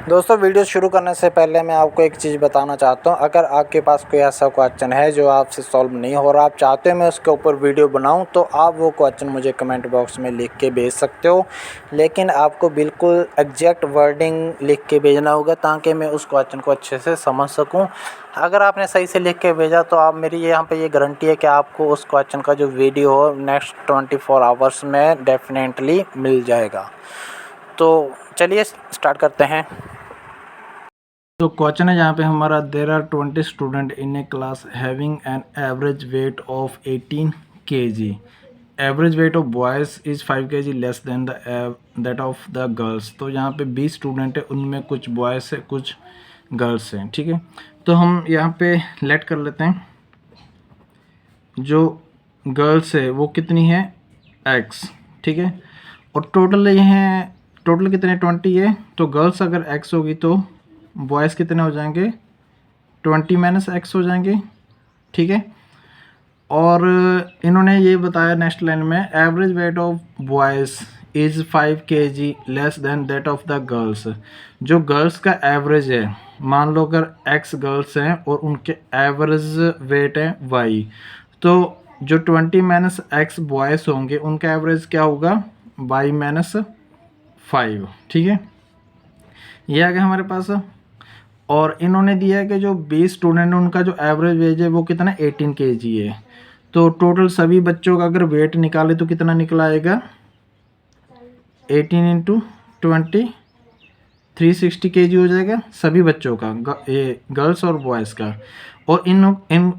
दोस्तों वीडियो शुरू करने से पहले मैं आपको एक चीज़ बताना चाहता हूँ। अगर आपके पास कोई ऐसा क्वेश्चन है जो आपसे सॉल्व नहीं हो रहा, आप चाहते हो मैं उसके ऊपर वीडियो बनाऊँ, तो आप वो क्वेश्चन मुझे कमेंट बॉक्स में लिख के भेज सकते हो। लेकिन आपको बिल्कुल एग्जैक्ट वर्डिंग लिख के भेजना होगा ताकि मैं उस क्वेश्चन को अच्छे से समझ सकूँ। अगर आपने सही से लिख के भेजा तो आप मेरी यहाँ पे ये गारंटी है कि आपको उस क्वेश्चन का जो वीडियो हो नेक्स्ट 24 आवर्स में डेफिनेटली मिल जाएगा। तो चलिए स्टार्ट करते हैं। तो क्वेश्चन है यहाँ पे हमारा, there are 20 student in a class having an average weight of 18 kg। Average weight of boys is 5 kg less than that of the girls. तो यहाँ पे 20 स्टूडेंट है, उनमें कुछ बॉयज़ है कुछ गर्ल्स हैं, ठीक है। तो हम यहाँ पे लेट कर लेते हैं, जो गर्ल्स है वो कितनी है x, ठीक है। और टोटल ये हैं, टोटल कितने 20 है, तो गर्ल्स अगर x होगी तो बॉयज़ कितने हो जाएंगे 20 माइनस x हो जाएंगे, ठीक है। और इन्होंने ये बताया नेक्स्ट लाइन में, average weight of boys is 5 kg less than that of the girls. जो गर्ल्स का एवरेज है, मान लो अगर x गर्ल्स हैं और उनके एवरेज वेट है y, तो जो 20 माइनस x बॉयज़ होंगे उनका एवरेज क्या होगा y माइनस 5, ठीक है। ये आ गया हमारे पास। और इन्होंने दिया है कि जो 20 स्टूडेंट हैं उनका जो एवरेज वेट है वो कितना 18 kg है। तो टोटल सभी बच्चों का अगर वेट निकाले तो कितना निकला आएगा 18 इंटू 20 360 kg हो जाएगा सभी बच्चों का, ये गर्ल्स और बॉयज़ का। और इन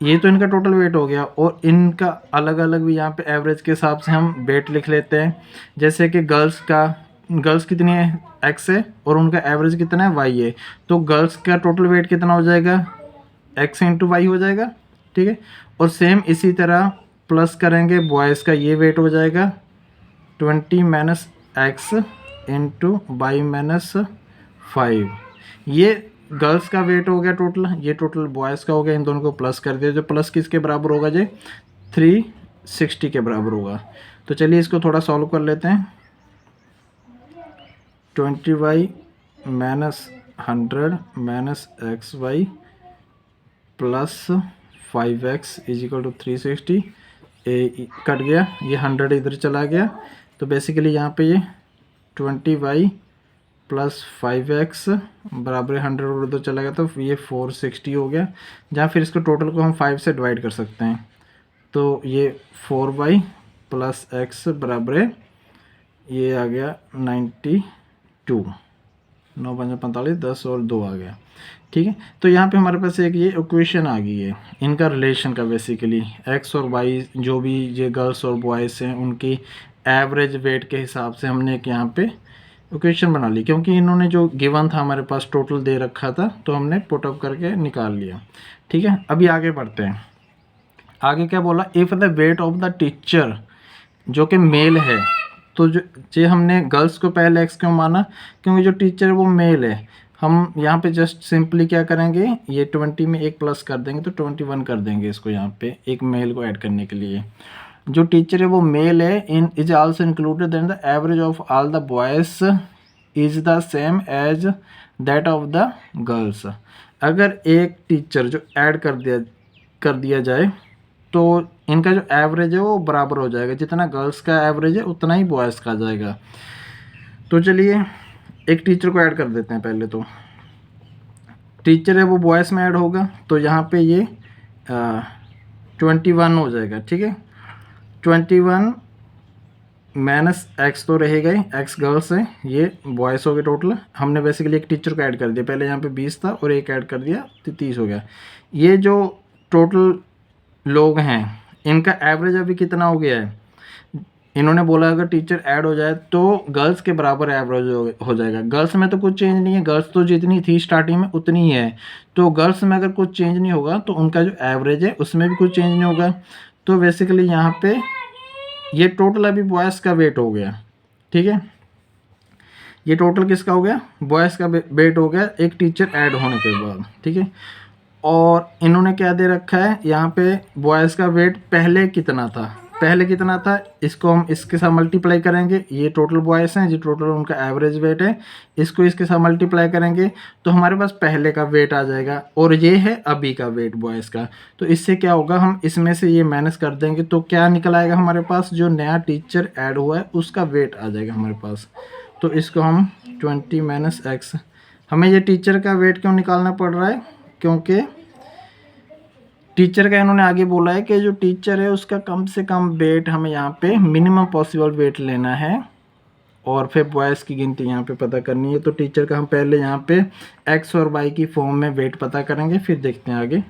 ये तो इनका टोटल वेट हो गया, और इनका अलग अलग भी यहाँ पे एवरेज के हिसाब से हम वेट लिख लेते हैं। जैसे कि गर्ल्स कितनी है x है और उनका एवरेज कितना है y है, तो गर्ल्स का टोटल वेट कितना हो जाएगा x इंटू वाई हो जाएगा, ठीक है। और सेम इसी तरह प्लस करेंगे, बॉयज़ का ये वेट हो जाएगा 20 minus X into Y minus 5। ये गर्ल्स का वेट हो गया टोटल, ये टोटल बॉयज़ का हो गया, इन दोनों को प्लस कर दिया। जो प्लस किसके बराबर होगा जी 360 के बराबर होगा। तो चलिए इसको थोड़ा सॉल्व कर लेते हैं। 20y minus 100 minus xy plus 5x is equal to 360। Cut गया, ये 100 इधर चला गया, तो बेसिकली यहाँ पे ये 20y प्लस 5x बराबर 100 और उधर चला गया, तो ये 460 हो गया। जहाँ फिर इसको टोटल को हम 5 से डिवाइड कर सकते हैं, तो ये 4y प्लस x बराबर है, ये आ गया 92, 9 5 45 10 और 2 आ गया, ठीक है। तो यहाँ पे हमारे पास एक ये इक्वेशन आ गई है इनका रिलेशन का। बेसिकली x और y जो भी ये गर्ल्स और बॉयज़ हैं उनकी एवरेज वेट के हिसाब से हमने एक यहाँ पे इक्वेशन बना ली, क्योंकि इन्होंने जो गिवन था हमारे पास टोटल दे रखा था, तो हमने पुटअप करके निकाल लिया, ठीक है। अभी आगे बढ़ते हैं। आगे क्या बोला, if the weight of the teacher जो कि मेल है, तो जो हमने गर्ल्स को पहले x क्यों माना, क्योंकि जो टीचर है वो मेल है। हम यहाँ पे जस्ट सिंपली क्या करेंगे, ये 20 में एक प्लस कर देंगे तो 21 कर देंगे इसको, यहाँ पे एक मेल को ऐड करने के लिए। जो टीचर है वो मेल है, in is also included then the average of all the boys is the same as that of the girls. अगर एक टीचर जो ऐड कर दिया जाए तो इनका जो एवरेज है वो बराबर हो जाएगा, जितना गर्ल्स का एवरेज है उतना ही बॉयज़ का आ जाएगा। तो चलिए एक टीचर को ऐड कर देते हैं। पहले तो टीचर है वो बॉयज़ में ऐड होगा, तो यहाँ पे ये 21 हो जाएगा, ठीक है। 21 माइनस एक्स तो रहेगा ही, एक्स गर्ल्स है, ये बॉयज़ हो गए टोटल। हमने बेसिकली एक टीचर को ऐड कर दिया, पहले यहाँ पे 20 था और एक ऐड कर दिया तो 30 हो गया। ये जो टोटल लोग हैं इनका एवरेज अभी कितना हो गया है, इन्होंने बोला अगर टीचर ऐड हो जाए तो गर्ल्स के बराबर एवरेज हो जाएगा। गर्ल्स में तो कुछ चेंज नहीं है, गर्ल्स तो जितनी थी स्टार्टिंग में उतनी ही है, तो गर्ल्स में अगर कुछ चेंज नहीं होगा तो उनका जो एवरेज है उसमें भी कुछ चेंज नहीं होगा। तो बेसिकली यहाँ पे ये टोटल अभी बॉयज़ का वेट हो गया, ठीक है। ये टोटल किसका हो गया, बॉयज़ का वेट हो गया एक टीचर ऐड होने के बाद, ठीक है। और इन्होंने क्या दे रखा है यहाँ पे, बॉयज़ का वेट पहले कितना था पहले कितना था, इसको हम इसके साथ मल्टीप्लाई करेंगे, ये टोटल बॉयज़ हैं, ये टोटल उनका एवरेज वेट है, इसको इसके साथ मल्टीप्लाई करेंगे तो हमारे पास पहले का वेट आ जाएगा और ये है अभी का वेट बॉयज़ का। तो इससे क्या होगा, हम इसमें से ये माइनस कर देंगे तो क्या निकल आएगा हमारे पास, जो नया टीचर ऐड हुआ है उसका वेट आ जाएगा हमारे पास। तो इसको हम 20 माइनस एक्स, हमें ये टीचर का वेट क्यों निकालना पड़ रहा है, क्योंकि टीचर का इन्होंने आगे बोला है कि जो टीचर है उसका कम से कम वेट हमें यहाँ पे मिनिमम पॉसिबल वेट लेना है और फिर बॉयज़ की गिनती यहाँ पे पता करनी है। तो टीचर का हम पहले यहाँ पे एक्स और वाई की फॉर्म में वेट पता करेंगे, फिर देखते हैं आगे।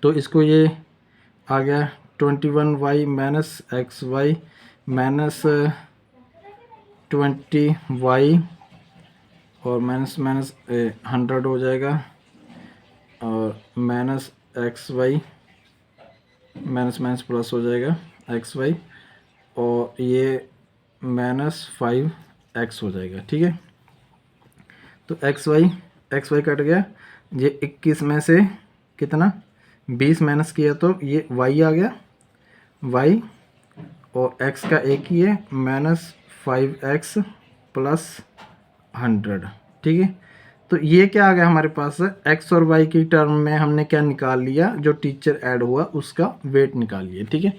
तो इसको ये आ गया 21y minus X Y minus 20y और माइनस माइनस 100 हो जाएगा और minus X Y minus minus plus हो जाएगा एक्स वाई और ये माइनस 5x हो जाएगा। ठीक है, तो एक्स वाई कट गया, ये 21 में से कितना 20 माइनस किया तो ये y आ गया y और x का एक ही है माइनस 5x प्लस 100। ठीक है, तो ये क्या आ गया हमारे पास, x और y की टर्म में हमने क्या निकाल लिया, जो टीचर ऐड हुआ उसका वेट निकाल लिया। ठीक है,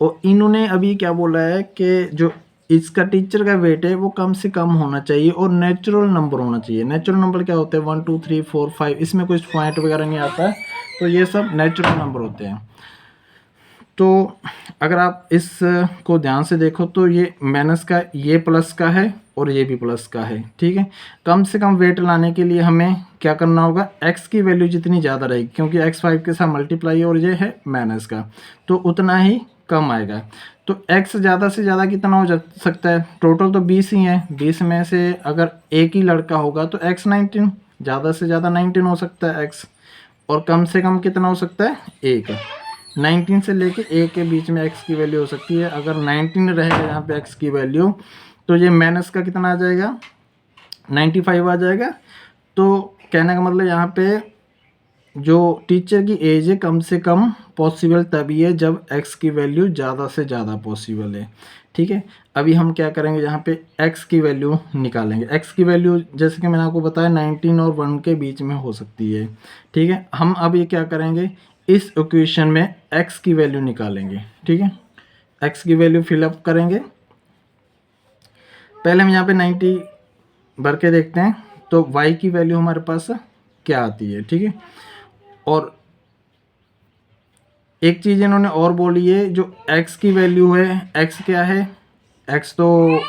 और इन्होंने अभी क्या बोला है कि जो इसका टीचर का वेट है वो कम से कम होना चाहिए और नेचुरल नंबर होना चाहिए। नेचुरल नंबर क्या होते हैं, 1 2 3 4 5, इसमें कुछ पॉइंट वगैरह नहीं आता है, तो ये सब नेचुरल नंबर होते हैं। तो अगर आप इस को ध्यान से देखो तो ये माइनस का, ये प्लस का है और ये भी प्लस का है। ठीक है, कम से कम वेट लाने के लिए हमें क्या करना होगा, x की वैल्यू जितनी ज़्यादा रहेगी, क्योंकि x 5 के साथ मल्टीप्लाई और ये है माइनस का, तो उतना ही कम आएगा। तो x ज़्यादा से ज़्यादा कितना हो सकता है, टोटल तो 20 ही है, 20 में से अगर एक ही लड़का होगा तो x 19, ज़्यादा से ज़्यादा 19 हो सकता है x, और कम से कम कितना हो सकता है, 1। 19 से लेके 1 के बीच में x की वैल्यू हो सकती है। अगर 19 रहेगा यहाँ पे x की वैल्यू तो ये माइनस का कितना आ जाएगा, 95 आ जाएगा। तो कहने का मतलब यहाँ पे जो टीचर की एज है कम से कम पॉसिबल तभी है जब x की वैल्यू ज़्यादा से ज़्यादा पॉसिबल है। ठीक है, अभी हम क्या करेंगे, यहाँ पे x की वैल्यू निकालेंगे। x की वैल्यू जैसे कि मैंने आपको बताया 19 और 1 के बीच में हो सकती है। ठीक है, हम अब ये क्या करेंगे, इस इक्वेशन में x की वैल्यू निकालेंगे। ठीक है, x की वैल्यू फिलअप करेंगे। पहले हम यहाँ पे 90 भर के देखते हैं तो y की वैल्यू हमारे पास क्या आती है। ठीक है, और एक चीज़ इन्होंने और बोली है, जो x की वैल्यू है, x क्या है, x तो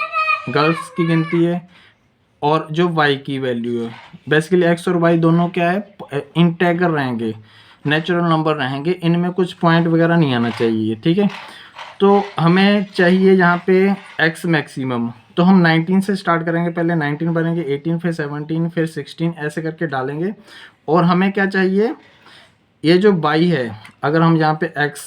गर्ल्स की गिनती है, और जो y की वैल्यू है, बेसिकली x और y दोनों क्या है, इंटेगर रहेंगे, नेचुरल नंबर रहेंगे, इनमें कुछ पॉइंट वगैरह नहीं आना चाहिए। ठीक है, तो हमें चाहिए यहाँ पे x मैक्सिमम, तो हम 19 से स्टार्ट करेंगे, पहले 19 भरेंगे, 18 फिर 17 फिर 16 ऐसे करके डालेंगे। और हमें क्या चाहिए, ये जो y है, अगर हम यहाँ पे x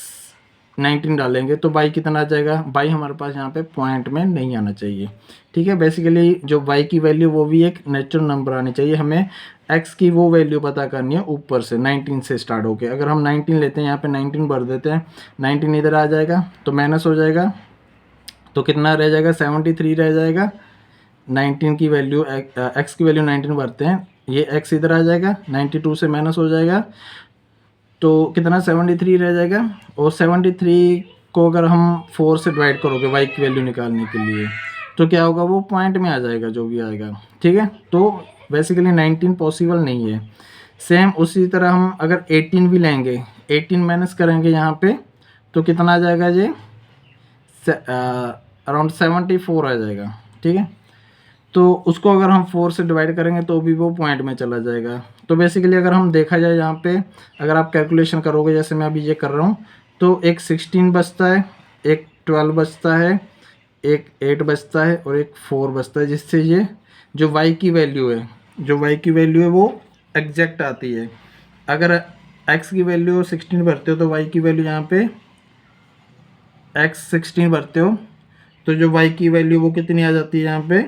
19 डालेंगे तो y कितना आ जाएगा, y हमारे पास यहाँ पे पॉइंट में नहीं आना चाहिए। ठीक है, बेसिकली जो y की वैल्यू वो भी एक नेचुरल नंबर आनी चाहिए, हमें x की वो वैल्यू पता करनी है ऊपर से 19 से स्टार्ट होके। अगर हम 19 लेते हैं, यहाँ पे 19 भर देते हैं, 19 इधर आ जाएगा तो माइनस हो जाएगा, तो कितना रह जाएगा, 73 रह जाएगा। 19 की वैल्यू x की वैल्यू 19 भरते हैं, ये x इधर आ जाएगा, 92 से माइनस हो जाएगा तो कितना 73 रह जाएगा। और 73 को अगर हम 4 से डिवाइड करोगे y की वैल्यू निकालने के लिए तो क्या होगा, वो पॉइंट में आ जाएगा जो भी आएगा। ठीक है, तो बेसिकली 19 पॉसिबल नहीं है। सेम उसी तरह हम अगर 18 भी लेंगे, 18 माइनस करेंगे यहाँ पे तो कितना आ जाएगा, ये अराउंड 74 आ जाएगा। ठीक है, तो उसको अगर हम 4 से डिवाइड करेंगे तो भी वो पॉइंट में चला जाएगा। तो बेसिकली अगर हम देखा जाए यहाँ पे, अगर आप कैलकुलेशन करोगे जैसे मैं अभी ये कर रहा हूँ, तो एक 16 बचता है, एक 12 बचता है, एक 8 बचता है और एक 4 बचता है, जिससे ये जो y की वैल्यू है वो एग्जैक्ट आती है। अगर x की वैल्यू 16 भरते हो तो y की वैल्यू यहाँ पे x 16 भरते हो तो जो y की वैल्यू वो कितनी आ जाती है, यहाँ पे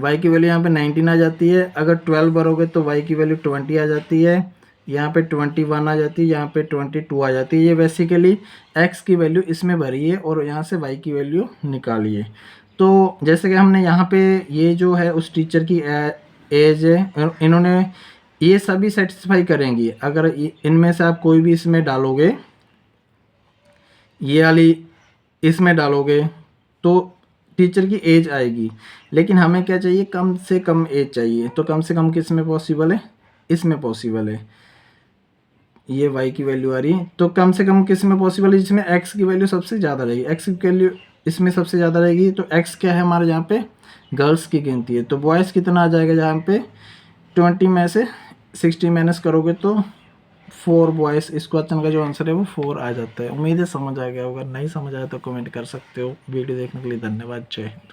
y की वैल्यू यहाँ पे 19 आ जाती है। अगर 12 भरोगे तो y की वैल्यू 20 आ जाती है, यहाँ पे 21 आ जाती है, यहाँ पे 22 आ जाती है। ये बेसिकली x की वैल्यू इसमें भरी है और यहाँ से y की वैल्यू निकाली है। तो जैसे कि हमने यहाँ पे ये जो है उस टीचर की एज है, इन्होंने ये सभी सेटिस्फाई करेंगी। अगर इनमें से आप कोई भी इसमें डालोगे, ये वाली इसमें डालोगे तो टीचर की एज आएगी। लेकिन हमें क्या चाहिए, कम से कम एज चाहिए। तो कम से कम किस में पॉसिबल है, इसमें पॉसिबल है। ये y की वैल्यू आ रही है, तो कम से कम किस में पॉसिबल है, जिसमें x की वैल्यू सबसे ज़्यादा रहेगी। x की वैल्यू इसमें सबसे ज़्यादा रहेगी, तो x क्या है हमारे यहाँ पे, गर्ल्स की गिनती है। तो बॉयज़ कितना आ जाएगा, जहाँ पे 20 में से 60 माइनस करोगे तो 4 बॉयज़। इस क्वेश्चन का जो आंसर है वो 4 आ जाता है। उम्मीद है समझ आ गया होगा, नहीं समझ आया तो कमेंट कर सकते हो। वीडियो देखने के लिए धन्यवाद, जय हिंद।